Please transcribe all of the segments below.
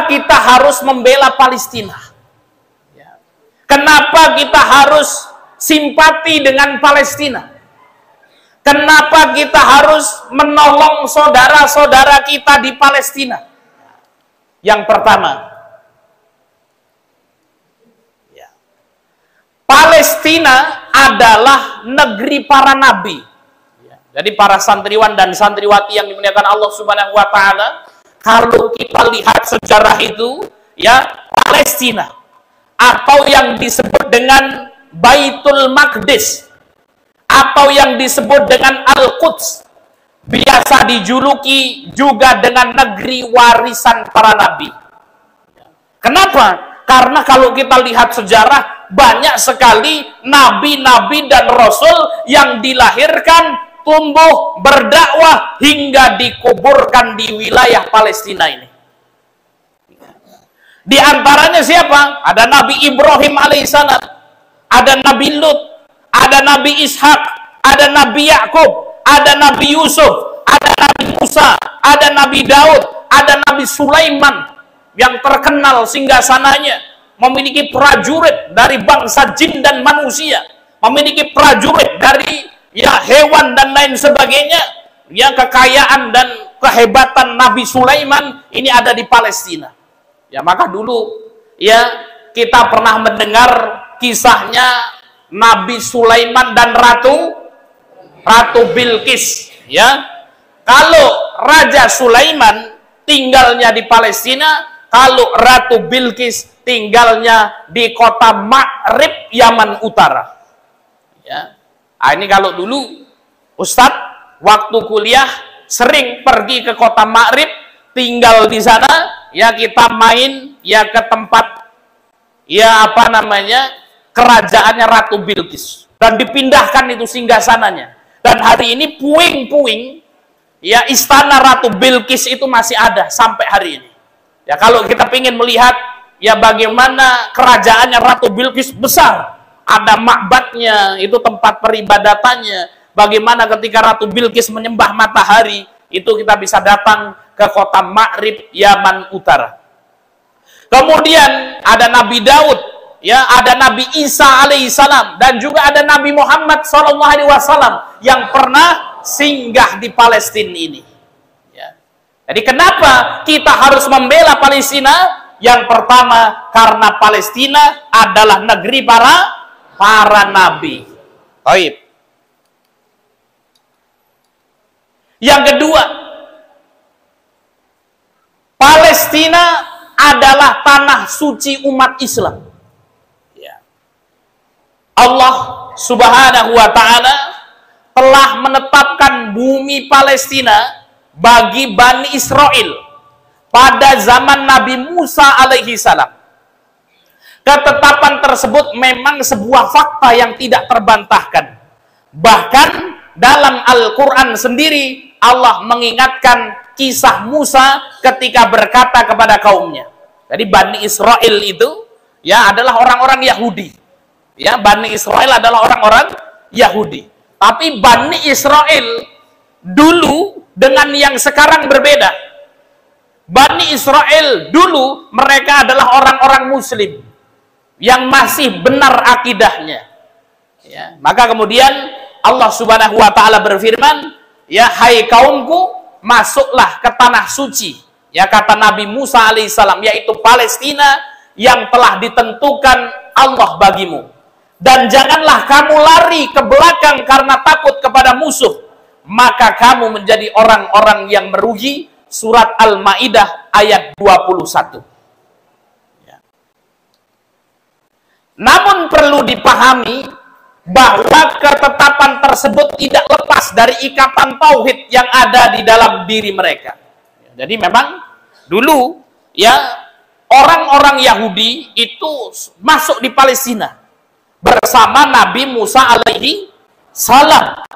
Kenapa kita harus membela Palestina? Kenapa kita harus simpati dengan Palestina? Kenapa kita harus menolong saudara-saudara kita di Palestina? Yang pertama, Palestina adalah negeri para nabi. Jadi para santriwan dan santriwati yang dimuliakan Allah Subhanahu wa taala, kalau kita lihat sejarah itu, ya, Palestina atau yang disebut dengan Baitul Maqdis atau yang disebut dengan Al-Quds biasa dijuluki juga dengan negeri warisan para nabi. Kenapa? Karena kalau kita lihat sejarah, banyak sekali nabi-nabi dan rasul yang dilahirkan, tumbuh, berdakwah hingga dikuburkan di wilayah Palestina ini. Di antaranya siapa? Ada Nabi Ibrahim alaihissalam, ada Nabi Lut, ada Nabi Ishak, ada Nabi Yakub, ada Nabi Yusuf, ada Nabi Musa, ada Nabi Daud, ada Nabi Sulaiman yang terkenal singgasananya memiliki prajurit dari bangsa jin dan manusia, memiliki prajurit dari hewan dan lain sebagainya. Kekayaan dan kehebatan Nabi Sulaiman ini ada di Palestina. Maka dulu kita pernah mendengar kisahnya Nabi Sulaiman dan Ratu Bilqis. Kalau Raja Sulaiman tinggalnya di Palestina, kalau Ratu Bilqis tinggalnya di kota Ma'rib, Yaman Utara. Ini kalau dulu Ustadz waktu kuliah sering pergi ke kota Ma'rib, tinggal di sana, kita main ke tempat kerajaannya Ratu Bilqis, dan dipindahkan itu singgasananya. Dan hari ini puing-puing istana Ratu Bilqis itu masih ada sampai hari ini. Kalau kita ingin melihat bagaimana kerajaannya Ratu Bilqis besar, ada makbatnya, itu tempat peribadatannya. Bagaimana ketika Ratu Bilqis menyembah matahari, itu kita bisa datang ke kota Ma'rib, Yaman Utara. Kemudian ada Nabi Daud, ada Nabi Isa alaihissalam, dan juga ada Nabi Muhammad SAW yang pernah singgah di Palestina ini. Jadi kenapa kita harus membela Palestina? Yang pertama, karena Palestina adalah negeri para nabi. Baik. Yang kedua, Palestina adalah tanah suci umat Islam. Allah Subhanahu wa ta'ala telah menetapkan bumi Palestina bagi Bani Israel pada zaman Nabi Musa alaihi salam. Ketetapan tersebut memang sebuah fakta yang tidak terbantahkan. Bahkan dalam Al-Quran sendiri Allah mengingatkan kisah Musa ketika berkata kepada kaumnya. Jadi Bani Israel itu adalah orang-orang Yahudi. Bani Israel adalah orang-orang Yahudi. Tapi Bani Israel dulu dengan yang sekarang berbeda. Bani Israel dulu mereka adalah orang-orang Muslim yang masih benar akidahnya. Maka kemudian Allah Subhanahu wa ta'ala berfirman, hai kaumku, masuklah ke tanah suci. Kata Nabi Musa alaihissalam, yaitu Palestina yang telah ditentukan Allah bagimu. Dan janganlah kamu lari ke belakang karena takut kepada musuh, maka kamu menjadi orang-orang yang merugi. Surat Al-Maidah ayat 21. Namun perlu dipahami bahwa ketetapan tersebut tidak lepas dari ikatan tauhid yang ada di dalam diri mereka. Jadi memang dulu orang-orang Yahudi itu masuk di Palestina bersama Nabi Musa alaihi salam.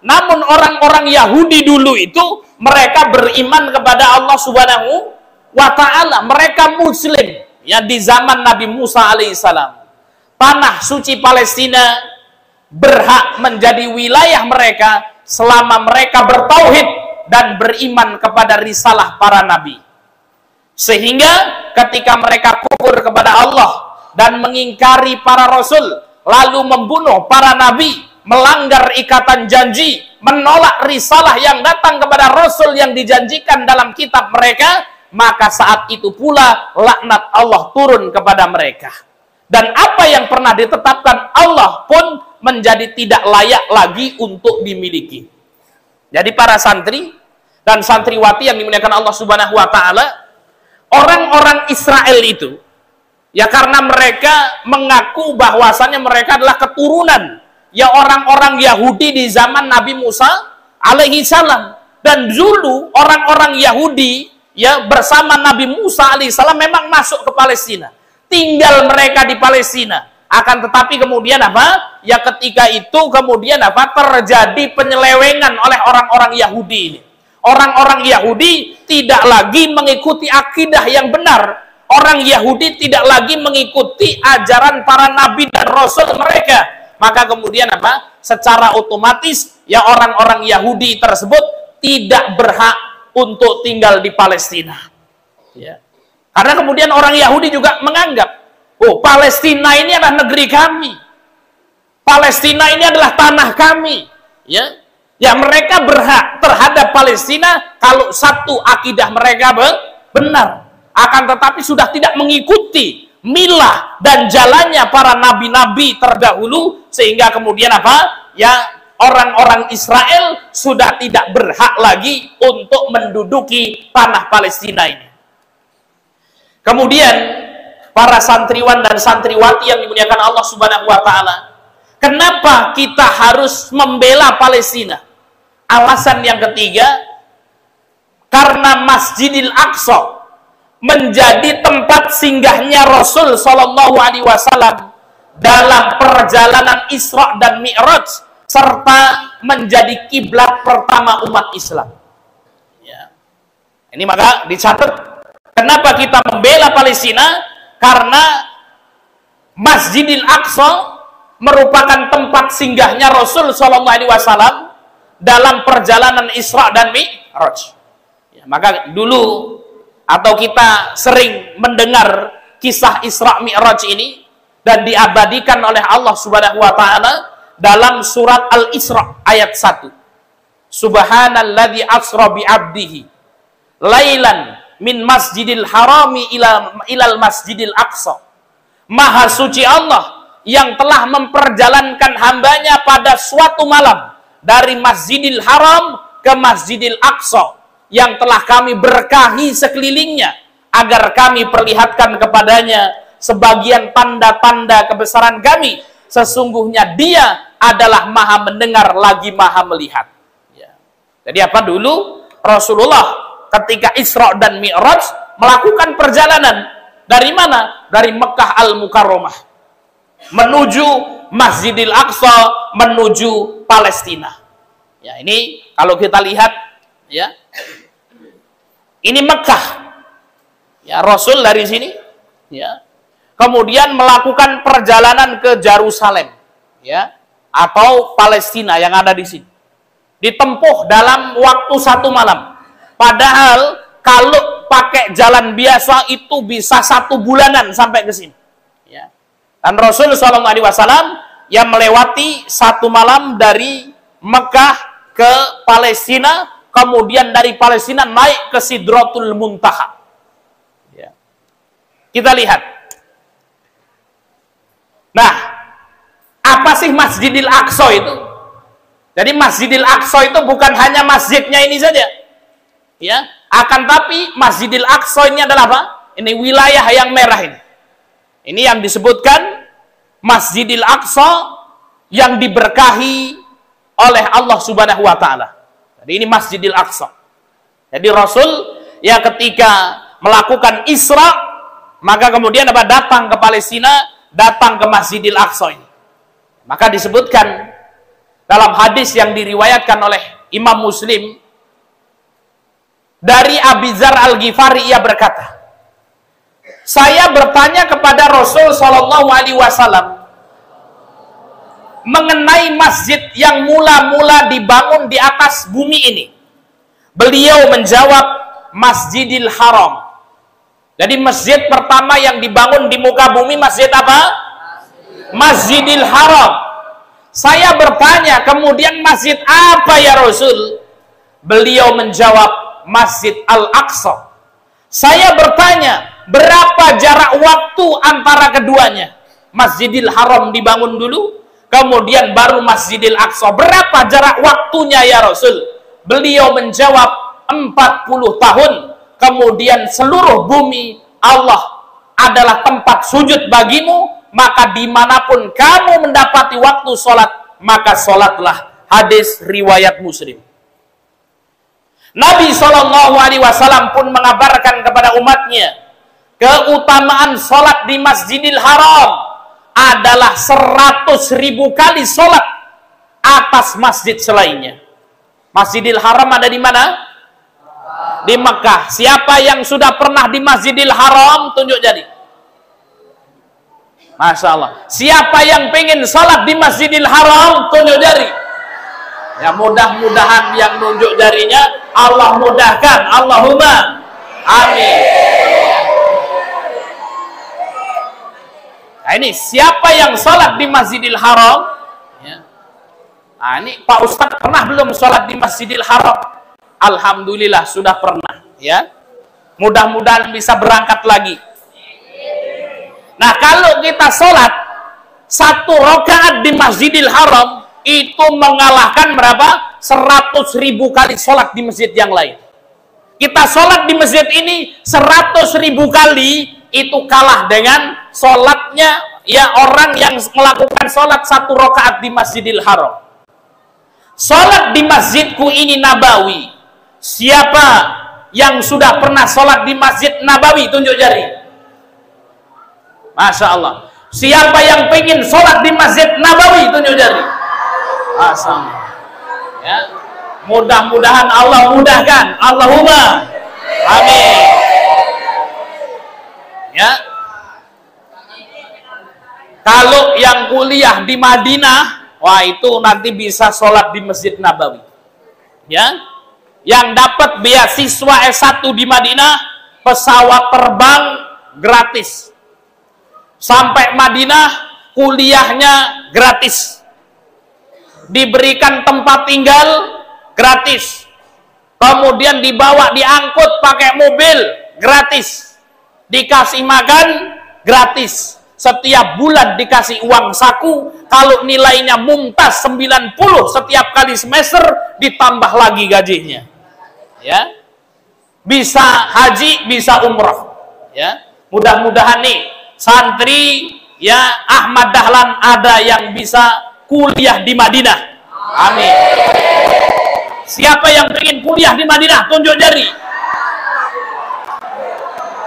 Namun orang-orang Yahudi dulu itu mereka beriman kepada Allah Subhanahu wa ta'ala. Mereka Muslim di zaman Nabi Musa alaihissalam. Tanah suci Palestina berhak menjadi wilayah mereka selama mereka bertauhid dan beriman kepada risalah para nabi. Sehingga ketika mereka kufur kepada Allah dan mengingkari para rasul, lalu membunuh para nabi, melanggar ikatan janji, menolak risalah yang datang kepada rasul yang dijanjikan dalam kitab mereka, maka saat itu pula laknat Allah turun kepada mereka. Dan apa yang pernah ditetapkan Allah pun menjadi tidak layak lagi untuk dimiliki. Jadi para santri dan santriwati yang dimuliakan Allah Subhanahu wa taala, orang-orang Israel itu, ya karena mereka mengaku bahwasannya mereka adalah keturunan ya orang-orang Yahudi di zaman Nabi Musa alaihi salam. Dan dulu orang-orang Yahudi ya bersama Nabi Musa alaihi salam memang masuk ke Palestina. Tinggal mereka di Palestina. Akan tetapi kemudian apa? Ya ketika itu kemudian apa? Terjadi penyelewengan oleh orang-orang Yahudi ini. Orang-orang Yahudi tidak lagi mengikuti akidah yang benar. Orang Yahudi tidak lagi mengikuti ajaran para nabi dan rasul mereka. Maka kemudian apa? Secara otomatis ya orang-orang Yahudi tersebut tidak berhak untuk tinggal di Palestina. Ya. Karena kemudian orang Yahudi juga menganggap, oh Palestina ini adalah negeri kami. Palestina ini adalah tanah kami. Ya, ya mereka berhak terhadap Palestina kalau satu akidah mereka benar. Akan tetapi sudah tidak mengikuti milah dan jalannya para nabi-nabi terdahulu, sehingga kemudian apa? Ya orang-orang Israel sudah tidak berhak lagi untuk menduduki tanah Palestina ini. Kemudian para santriwan dan santriwati yang dimuliakan Allah Subhanahu wa taala, kenapa kita harus membela Palestina? Alasan yang ketiga, karena Masjidil Aqsa menjadi tempat singgahnya Rasul Shallallahu Alaihi Wasallam dalam perjalanan Isra dan Mi'raj, serta menjadi kiblat pertama umat Islam. Ya. Ini maka dicatat. Kenapa kita membela Palestina? Karena Masjidil Aqsa merupakan tempat singgahnya Rasul Shallallahu Alaihi Wasallam dalam perjalanan Isra dan Mi'raj. Ya, maka dulu atau kita sering mendengar kisah Isra Mi'raj ini dan diabadikan oleh Allah Subhanahu wa taala dalam surat Al-Isra ayat 1. Subhanalladzi asra bi 'abdihi lailan min masjidil harami ilal masjidil aqsa. Maha suci Allah yang telah memperjalankan hambanya pada suatu malam dari Masjidil Haram ke Masjidil Aqsa yang telah kami berkahi sekelilingnya agar kami perlihatkan kepadanya sebagian tanda-tanda kebesaran kami. Sesungguhnya dia adalah maha mendengar lagi maha melihat. Ya. Jadi apa dulu? Rasulullah ketika Isra dan Mi'raj melakukan perjalanan dari mana? Dari Mekah Al-Mukarramah menuju Masjidil Aqsa, menuju Palestina. Ya, ini kalau kita lihat ya. Ini Mekah. Ya, Rasul dari sini ya. Kemudian melakukan perjalanan ke Yerusalem ya, atau Palestina yang ada di sini. Ditempuh dalam waktu 1 malam. Padahal kalau pakai jalan biasa itu bisa 1 bulanan sampai ke sini. Ya. Dan Rasul SAW yang melewati 1 malam dari Mekah ke Palestina, kemudian dari Palestina naik ke Sidratul Muntaha. Ya. Kita lihat. Nah, apa sih Masjidil Aqsa itu? Jadi Masjidil Aqsa itu bukan hanya masjidnya ini saja. Ya, akan tapi Masjidil Aqsa ini adalah apa? Ini wilayah yang merah ini. Ini yang disebutkan Masjidil Aqsa yang diberkahi oleh Allah Subhanahu wa taala. Jadi ini Masjidil Aqsa. Jadi Rasul ya ketika melakukan Isra, maka kemudian apa? Datang ke Palestina, datang ke Masjidil Aqsa ini. Maka disebutkan dalam hadis yang diriwayatkan oleh Imam Muslim dari Abi Dzar Al-Ghifari, ia berkata, saya bertanya kepada Rasul Shallallahu Alaihi Wasallam mengenai masjid yang mula-mula dibangun di atas bumi ini. Beliau menjawab, Masjidil Haram. Jadi masjid pertama yang dibangun di muka bumi masjid apa? Masjidil Haram. Saya bertanya, kemudian masjid apa ya Rasul? Beliau menjawab, Masjid Al-Aqsa. Saya bertanya, berapa jarak waktu antara keduanya? Masjidil Haram dibangun dulu, kemudian baru Masjidil Aqsa. Berapa jarak waktunya ya Rasul? Beliau menjawab, 40 tahun. Kemudian seluruh bumi Allah adalah tempat sujud bagimu, maka dimanapun kamu mendapati waktu sholat, maka sholatlah. Hadis riwayat Muslim. Nabi SAW pun mengabarkan kepada umatnya, keutamaan sholat di Masjidil Haram adalah 100.000 kali sholat atas masjid selainnya. Masjidil Haram ada di mana? Di Mekah. Siapa yang sudah pernah di Masjidil Haram, tunjuk jari. Masya Allah. Siapa yang pengen sholat di Masjidil Haram, tunjuk jari. Ya, mudah-mudahan yang nunjuk jarinya Allah mudahkan. Allahumma amin. Nah, ini siapa yang sholat di Masjidil Haram? Ya. Nah, ini Pak Ustadz pernah belum sholat di Masjidil Haram? Alhamdulillah sudah pernah, ya. Mudah-mudahan bisa berangkat lagi. Nah, kalau kita sholat 1 rakaat di Masjidil Haram, itu mengalahkan berapa? 100.000 kali sholat di masjid yang lain. Kita sholat di masjid ini 100.000 kali, itu kalah dengan sholatnya ya orang yang melakukan sholat 1 rakaat di Masjidil Haram. Sholat di masjidku ini Nabawi. Siapa yang sudah pernah sholat di Masjid Nabawi, tunjuk jari. Masya Allah. Siapa yang pengen sholat di Masjid Nabawi, tunjuk jari. Masya Allah. Ya. Mudah-mudahan Allah mudahkan. Allahumma amin. Ya. Kalau yang kuliah di Madinah, wah itu nanti bisa sholat di Masjid Nabawi. Ya. Yang dapat beasiswa S1 di Madinah, pesawat terbang gratis. Sampai Madinah, kuliahnya gratis. Diberikan tempat tinggal gratis. Kemudian dibawa, diangkut pakai mobil gratis. Dikasih makan gratis. Setiap bulan dikasih uang saku. Kalau nilainya mumtaz 90 setiap kali semester, ditambah lagi gajinya. Ya, bisa haji, bisa umroh. Ya, mudah-mudahan nih santri ya Ahmad Dahlan ada yang bisa kuliah di Madinah. Amin. Siapa yang ingin kuliah di Madinah, tunjuk jari.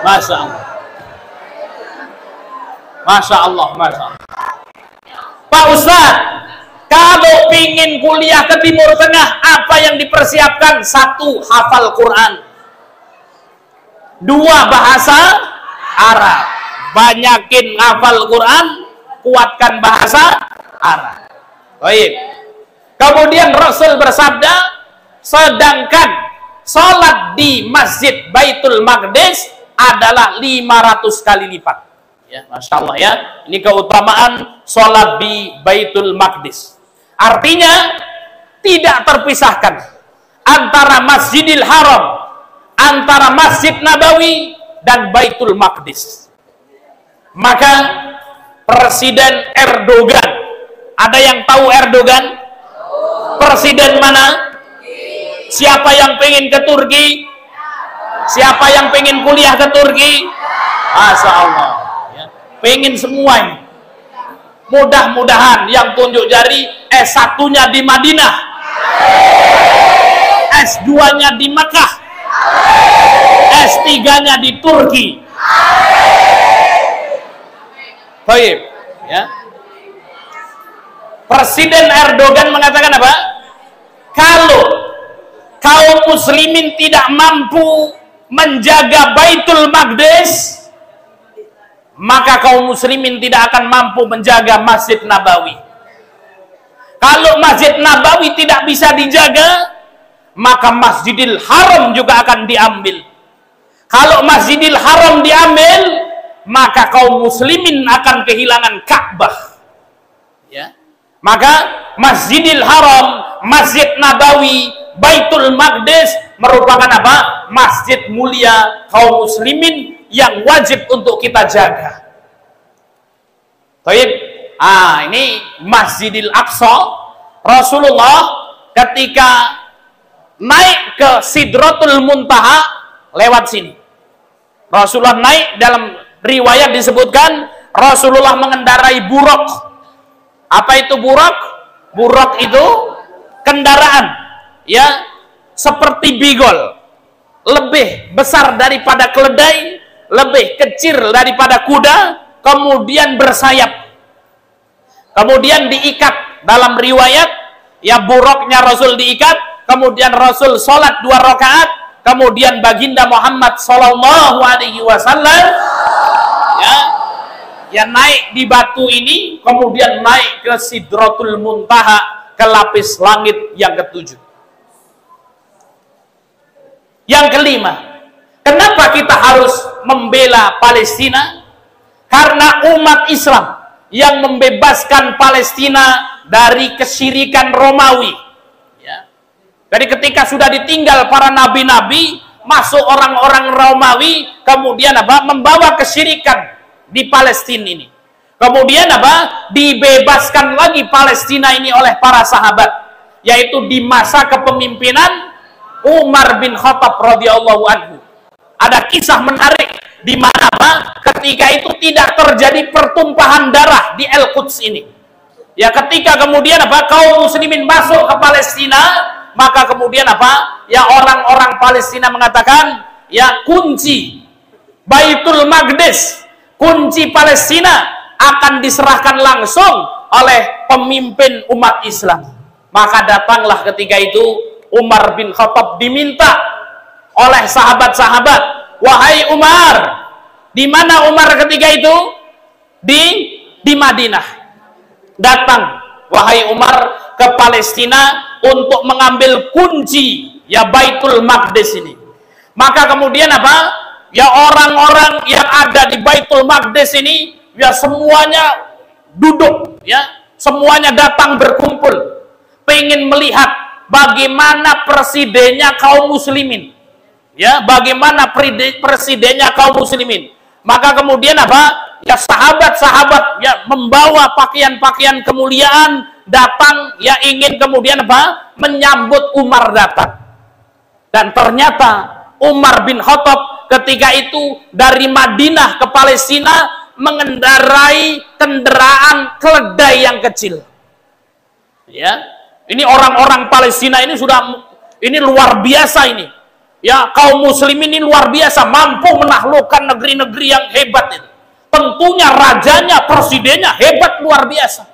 Masya Allah. Masya Allah, Masya Allah. Pak Ustadz, kalau ingin kuliah ke Timur Tengah, apa yang dipersiapkan? 1, hafal Quran. 2, bahasa Arab. Banyakin hafal Quran, kuatkan bahasa Arab. Baik. Kemudian Rasul bersabda, sedangkan sholat di Masjid Baitul Maqdis adalah 500 kali lipat. Ya, Masya Allah ya. Ini keutamaan sholat di Baitul Maqdis. Artinya tidak terpisahkan antara Masjidil Haram, antara Masjid Nabawi dan Baitul Maqdis. Maka Presiden Erdogan, ada yang tahu Erdogan? Presiden mana? Siapa yang pengen ke Turki? Siapa yang pengen kuliah ke Turki? Masya Allah ya. Pengen semua ini. Mudah-mudahan yang tunjuk jari S1-nya di Madinah, S2-nya di Mekah, S3-nya di Turki. Baik, ya. Presiden Erdogan mengatakan apa? Kalau kaum muslimin tidak mampu menjaga Baitul Maqdis, maka kaum muslimin tidak akan mampu menjaga Masjid Nabawi. Kalau Masjid Nabawi tidak bisa dijaga, maka Masjidil Haram juga akan diambil. Kalau Masjidil Haram diambil, maka kaum muslimin akan kehilangan Ka'bah. Ya. Maka Masjidil Haram, Masjid Nabawi, Baitul Maqdis merupakan apa? Masjid mulia kaum muslimin yang wajib untuk kita jaga. Baik. Ini Masjidil Aqsa. Rasulullah ketika naik ke Sidratul Muntaha lewat sini. Rasulullah naik, dalam riwayat disebutkan Rasulullah mengendarai buraq. Apa itu buraq? Buraq itu kendaraan ya seperti bigol, lebih besar daripada keledai, lebih kecil daripada kuda, kemudian bersayap. Kemudian diikat, dalam riwayat ya buraqnya Rasul diikat, kemudian Rasul sholat 2 rakaat, kemudian baginda Muhammad sallallahu alaihi wasallam ya naik di batu ini, kemudian naik ke Sidratul Muntaha, ke lapis langit yang ke-7. Yang kelima, kenapa kita harus membela Palestina? Karena umat Islam yang membebaskan Palestina dari kesyirikan Romawi. Ya. Jadi ketika sudah ditinggal para nabi-nabi, masuk orang-orang Romawi, kemudian apa? Membawa kesyirikan di Palestina ini. Kemudian apa? Dibebaskan lagi Palestina ini oleh para sahabat, yaitu di masa kepemimpinan Umar bin Khattab radhiyallahu anhu. Ada kisah menarik di mana ketika itu tidak terjadi pertumpahan darah di Al-Quds ini. Ya, ketika kemudian kaum muslimin masuk ke Palestina, maka kemudian ya orang-orang Palestina mengatakan ya kunci Baitul Maqdis, kunci Palestina akan diserahkan langsung oleh pemimpin umat Islam. Maka datanglah ketika itu Umar bin Khattab diminta oleh sahabat-sahabat, wahai Umar, di mana Umar ketika itu? Di Madinah. Datang wahai Umar ke Palestina untuk mengambil kunci ya Baitul Maqdis ini. Maka kemudian ya orang-orang yang ada di Baitul Maqdis ini ya semuanya duduk ya, semuanya datang berkumpul pengen melihat bagaimana presidennya kaum muslimin. Ya, bagaimana presidennya kaum muslimin. Maka kemudian ya sahabat-sahabat ya membawa pakaian-pakaian kemuliaan datang ya ingin kemudian menyambut Umar datang. Dan ternyata Umar bin Khattab ketika itu dari Madinah ke Palestina mengendarai kendaraan keledai yang kecil. Ya. Ini orang-orang Palestina ini ini luar biasa ini. Ya, kaum muslimin ini luar biasa, mampu menaklukkan negeri-negeri yang hebat itu. Tentunya rajanya, presidennya hebat luar biasa.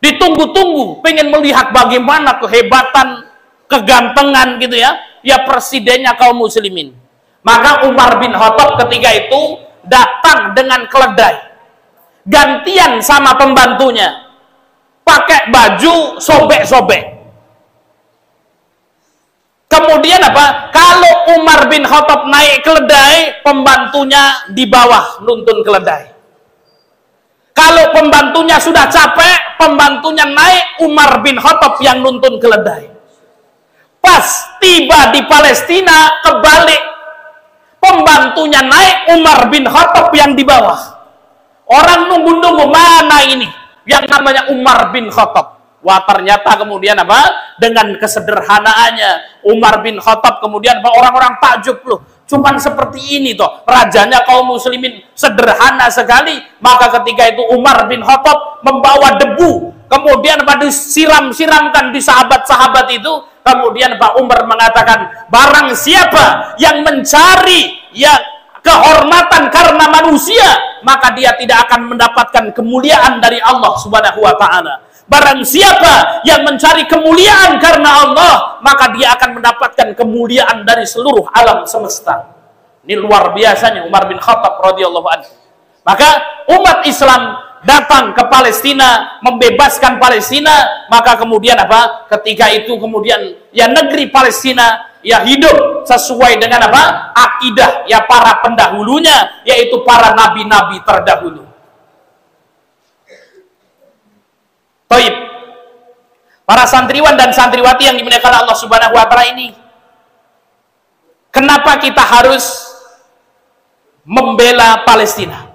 Ditunggu-tunggu, pengen melihat bagaimana kehebatan, kegantengan gitu ya. Ya presidennya kaum muslimin. Maka Umar bin Khattab ketika itu datang dengan keledai. Gantian sama pembantunya. Pakai baju sobek-sobek. Kemudian kalau Umar bin Khattab naik keledai, pembantunya di bawah nuntun keledai. Kalau pembantunya sudah capek, pembantunya naik, Umar bin Khattab yang nuntun keledai. Pas tiba di Palestina, kebalik. Pembantunya naik, Umar bin Khattab yang di bawah. Orang nunggu-nunggu, mana ini yang namanya Umar bin Khattab? Wah, ternyata kemudian dengan kesederhanaannya Umar bin Khattab kemudian orang-orang takjub loh. Cuman seperti ini toh rajanya kaum muslimin, sederhana sekali. Maka ketika itu Umar bin Khattab membawa debu, kemudian disiram-siramkan di sahabat-sahabat itu. Kemudian Pak Umar mengatakan, barang siapa yang mencari ya kehormatan karena manusia, maka dia tidak akan mendapatkan kemuliaan dari Allah Subhanahu wa taala. Barang siapa yang mencari kemuliaan karena Allah, maka dia akan mendapatkan kemuliaan dari seluruh alam semesta. Ini luar biasanya Umar bin Khattab radhiyallahu anhu. Maka umat Islam datang ke Palestina, membebaskan Palestina. Maka kemudian ketika itu kemudian ya negeri Palestina ya hidup sesuai dengan apa? Akidah ya para pendahulunya, yaitu para nabi-nabi terdahulu. Baik. Para santriwan dan santriwati yang dimuliakan Allah Subhanahu wa taala ini, kenapa kita harus membela Palestina?